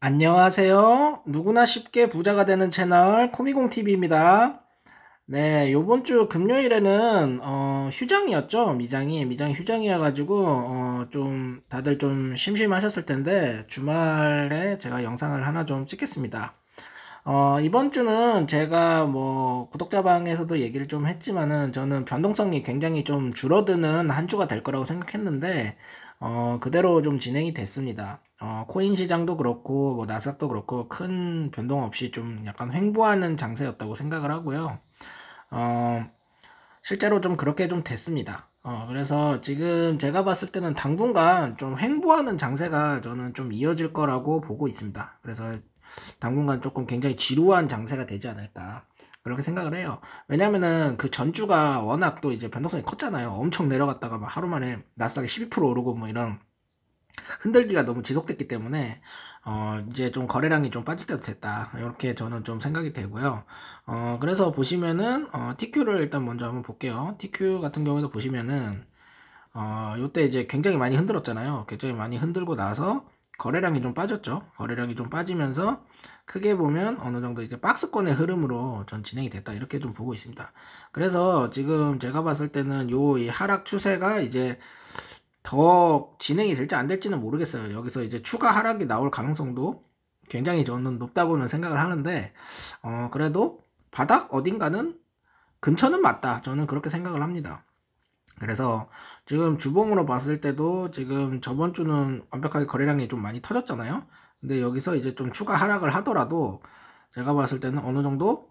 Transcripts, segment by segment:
안녕하세요. 누구나 쉽게 부자가 되는 채널 코미공TV입니다. 네, 요번 주 금요일에는 휴장이었죠. 미장이 휴장이어가지고 좀 다들 좀 심심하셨을 텐데 주말에 제가 영상을 하나 좀 찍겠습니다. 이번 주는 제가 뭐 구독자방에서도 얘기를 좀 했지만은 저는 변동성이 굉장히 좀 줄어드는 한 주가 될 거라고 생각했는데 그대로 좀 진행이 됐습니다. 코인 시장도 그렇고 뭐 나스닥도 그렇고 큰 변동 없이 좀 약간 횡보하는 장세였다고 생각을 하고요. 어, 실제로 좀 그렇게 좀 됐습니다. 그래서 지금 제가 봤을 때는 당분간 좀 횡보하는 장세가 저는 좀 이어질 거라고 보고 있습니다. 그래서 당분간 조금 굉장히 지루한 장세가 되지 않을까. 그렇게 생각을 해요. 왜냐면은 그 전주가 워낙 또 이제 변동성이 컸잖아요. 엄청 내려갔다가 막 하루 만에 나스닥이 12% 오르고 뭐 이런 흔들기가 너무 지속됐기 때문에 이제 좀 거래량이 좀 빠질 때도 됐다 이렇게 저는 좀 생각이 되고요. 그래서 보시면은 TQ를 일단 먼저 한번 볼게요. TQ 같은 경우에도 보시면은 요때 이제 굉장히 많이 흔들었잖아요. 굉장히 많이 흔들고 나서 거래량이 좀 빠졌죠. 거래량이 좀 빠지면서 크게 보면 어느 정도 이제 박스권의 흐름으로 전 진행이 됐다 이렇게 좀 보고 있습니다. 그래서 지금 제가 봤을 때는 요 이 하락 추세가 이제 더 진행이 될지 안 될지는 모르겠어요. 여기서 이제 추가 하락이 나올 가능성도 굉장히 저는 높다고는 생각을 하는데, 그래도 바닥 어딘가는 근처는 맞다. 저는 그렇게 생각을 합니다. 그래서 지금 주봉으로 봤을 때도 지금 저번 주는 완벽하게 거래량이 좀 많이 터졌잖아요. 근데 여기서 이제 좀 추가 하락을 하더라도 제가 봤을 때는 어느 정도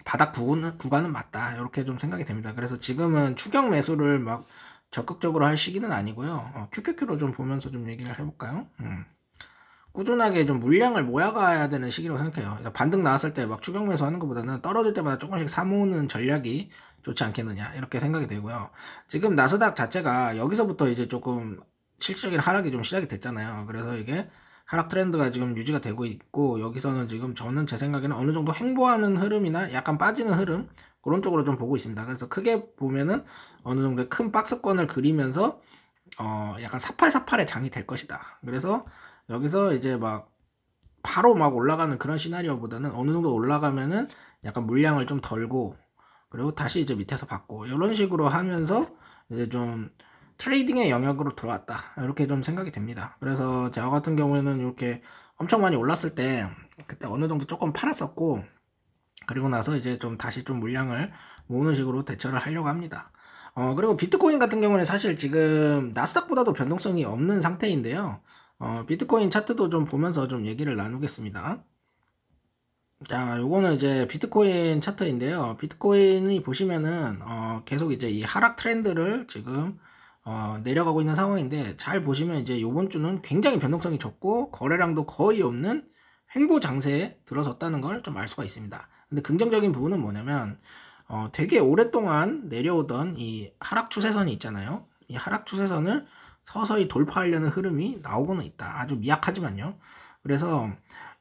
바닥 구간은 맞다. 이렇게 좀 생각이 됩니다. 그래서 지금은 추격 매수를 막 적극적으로 할 시기는 아니고요. QQQ로 좀 보면서 좀 얘기를 해볼까요? 꾸준하게 좀 물량을 모아가야 되는 시기라고 생각해요. 그러니까 반등 나왔을 때 막 추격 매수하는 것보다는 떨어질 때마다 조금씩 사모으는 전략이 좋지 않겠느냐 이렇게 생각이 되고요. 지금 나스닥 자체가 여기서부터 이제 조금 실질적인 하락이 좀 시작이 됐잖아요. 그래서 이게 하락 트렌드가 지금 유지가 되고 있고 여기서는 지금 저는 제 생각에는 어느 정도 횡보하는 흐름이나 약간 빠지는 흐름 그런 쪽으로 좀 보고 있습니다. 그래서 크게 보면은 어느 정도 큰 박스권을 그리면서 약간 4848의 장이 될 것이다. 그래서 여기서 이제 막 바로 막 올라가는 그런 시나리오보다는 어느 정도 올라가면은 약간 물량을 좀 덜고 그리고 다시 이제 밑에서 받고 이런 식으로 하면서 이제 좀 트레이딩의 영역으로 들어왔다 이렇게 좀 생각이 됩니다. 그래서 제가 같은 경우에는 이렇게 엄청 많이 올랐을 때 그때 어느 정도 조금 팔았었고 그리고 나서 이제 좀 다시 좀 물량을 모으는 식으로 대처를 하려고 합니다. 그리고 비트코인 같은 경우는 사실 지금 나스닥보다도 변동성이 없는 상태인데요. 비트코인 차트도 좀 보면서 좀 얘기를 나누겠습니다. 자, 요거는 이제 비트코인 차트인데요. 비트코인이 보시면은, 계속 이제 이 하락 트렌드를 지금, 내려가고 있는 상황인데, 잘 보시면 이제 요번 주는 굉장히 변동성이 적고, 거래량도 거의 없는 횡보 장세에 들어섰다는 걸 좀 알 수가 있습니다. 근데 긍정적인 부분은 뭐냐면, 되게 오랫동안 내려오던 이 하락 추세선이 있잖아요. 이 하락 추세선을 서서히 돌파하려는 흐름이 나오고는 있다. 아주 미약하지만요. 그래서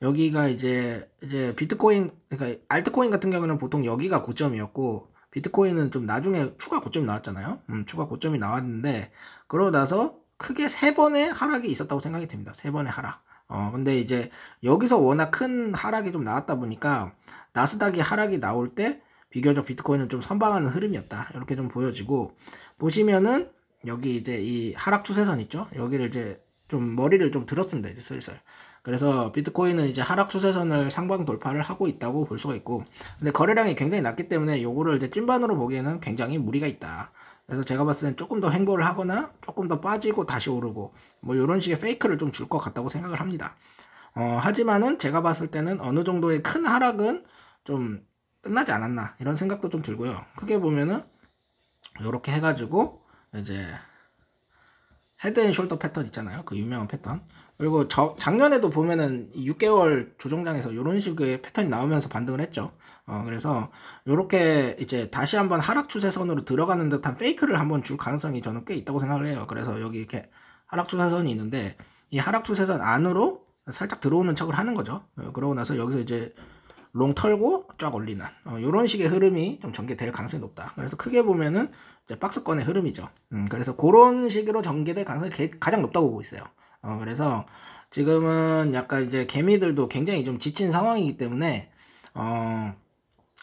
여기가 이제 비트코인, 그러니까 알트코인 같은 경우는 보통 여기가 고점이었고, 비트코인은 좀 나중에 추가 고점이 나왔잖아요. 추가 고점이 나왔는데, 그러고 나서 크게 세 번의 하락이 있었다고 생각이 됩니다. 세 번의 하락. 근데 이제 여기서 워낙 큰 하락이 좀 나왔다 보니까, 나스닥이 하락이 나올 때, 비교적 비트코인은 좀 선방하는 흐름이었다. 이렇게 좀 보여지고, 보시면은, 여기 이제 이 하락 추세선 있죠? 여기를 이제 좀 머리를 좀 들었습니다. 이제 슬슬. 그래서 비트코인은 이제 하락 추세선을 상방 돌파를 하고 있다고 볼 수가 있고, 근데 거래량이 굉장히 낮기 때문에 요거를 이제 찐반으로 보기에는 굉장히 무리가 있다. 그래서 제가 봤을 때는 조금 더 횡보를 하거나 조금 더 빠지고 다시 오르고 뭐 이런 식의 페이크를 좀 줄 것 같다고 생각을 합니다. 하지만은 제가 봤을 때는 어느 정도의 큰 하락은 좀 끝나지 않았나 이런 생각도 좀 들고요. 크게 보면은 이렇게 해가지고 이제 헤드앤숄더 패턴 있잖아요. 그 유명한 패턴. 그리고 작년에도 보면은 6개월 조정장에서 이런 식의 패턴이 나오면서 반등을 했죠. 그래서 이렇게 이제 다시 한번 하락 추세선으로 들어가는 듯한 페이크를 한번 줄 가능성이 저는 꽤 있다고 생각을 해요. 그래서 여기 이렇게 하락 추세선이 있는데 이 하락 추세선 안으로 살짝 들어오는 척을 하는 거죠. 그러고 나서 여기서 이제 롱 털고 쫙 올리는 이런 식의 흐름이 좀 전개될 가능성이 높다. 그래서 크게 보면은 이제 박스권의 흐름이죠. 그래서 그런 식으로 전개될 가능성이 가장 높다고 보고 있어요. 그래서 지금은 약간 이제 개미들도 굉장히 좀 지친 상황이기 때문에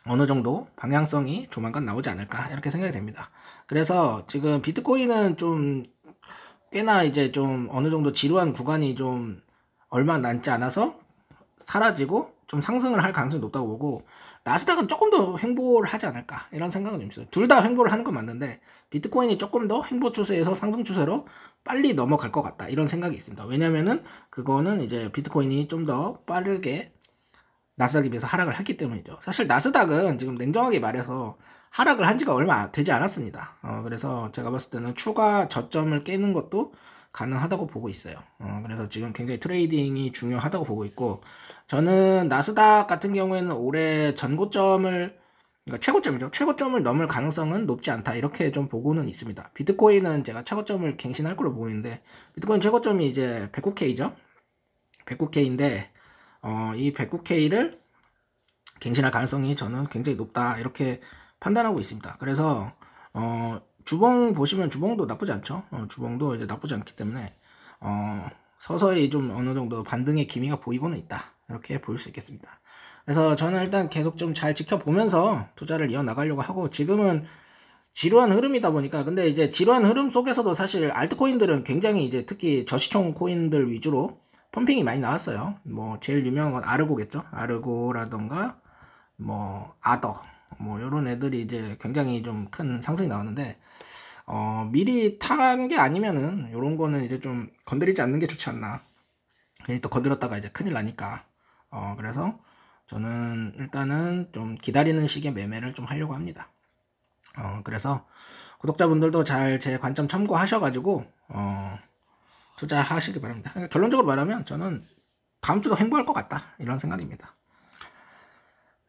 어느 정도 방향성이 조만간 나오지 않을까 이렇게 생각이 됩니다. 그래서 지금 비트코인은 좀 꽤나 이제 좀 어느 정도 지루한 구간이 좀 얼마 남지 않아서 사라지고 좀 상승을 할 가능성이 높다고 보고, 나스닥은 조금 더 횡보를 하지 않을까 이런 생각은 좀 있어요. 둘 다 횡보를 하는 건 맞는데 비트코인이 조금 더 횡보 추세에서 상승 추세로 빨리 넘어갈 것 같다 이런 생각이 있습니다. 왜냐면은 그거는 이제 비트코인이 좀 더 빠르게 나스닥에 비해서 하락을 했기 때문이죠. 사실 나스닥은 지금 냉정하게 말해서 하락을 한 지가 얼마 되지 않았습니다. 그래서 제가 봤을 때는 추가 저점을 깨는 것도 가능하다고 보고 있어요. 그래서 지금 굉장히 트레이딩이 중요하다고 보고 있고, 저는 나스닥 같은 경우에는 올해 전고점을, 그러니까 최고점이죠. 최고점을 넘을 가능성은 높지 않다 이렇게 좀 보고는 있습니다. 비트코인은 제가 최고점을 갱신할 걸로 보고 있는데, 비트코인 최고점이 이제 109K죠. 109K인데 이 109K를 갱신할 가능성이 저는 굉장히 높다 이렇게 판단하고 있습니다. 그래서 주봉 보시면 주봉도 나쁘지 않죠. 주봉도 이제 나쁘지 않기 때문에 서서히 좀 어느 정도 반등의 기미가 보이고는 있다 이렇게 볼 수 있겠습니다. 그래서 저는 일단 계속 좀 잘 지켜보면서 투자를 이어나가려고 하고, 지금은 지루한 흐름이다 보니까, 근데 이제 지루한 흐름 속에서도 사실 알트코인들은 굉장히 이제 특히 저시총 코인들 위주로 펌핑이 많이 나왔어요. 뭐 제일 유명한 건 아르고겠죠. 아르고라던가 뭐 아더 뭐 요런 애들이 이제 굉장히 좀 큰 상승이 나왔는데, 미리 타는 게 아니면은 요런 거는 이제 좀 건드리지 않는 게 좋지 않나. 괜히 또 건드렸다가 이제 큰일 나니까. 그래서 저는 일단은 좀 기다리는 식의 매매를 좀 하려고 합니다. 그래서 구독자분들도 잘 제 관점 참고하셔가지고 투자하시기 바랍니다. 그러니까 결론적으로 말하면 저는 다음 주도 횡보할 것 같다 이런 생각입니다.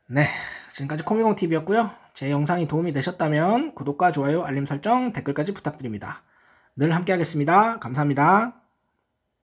네, 지금까지 코미공TV였고요. 제 영상이 도움이 되셨다면 구독과 좋아요, 알림 설정, 댓글까지 부탁드립니다. 늘 함께 하겠습니다. 감사합니다.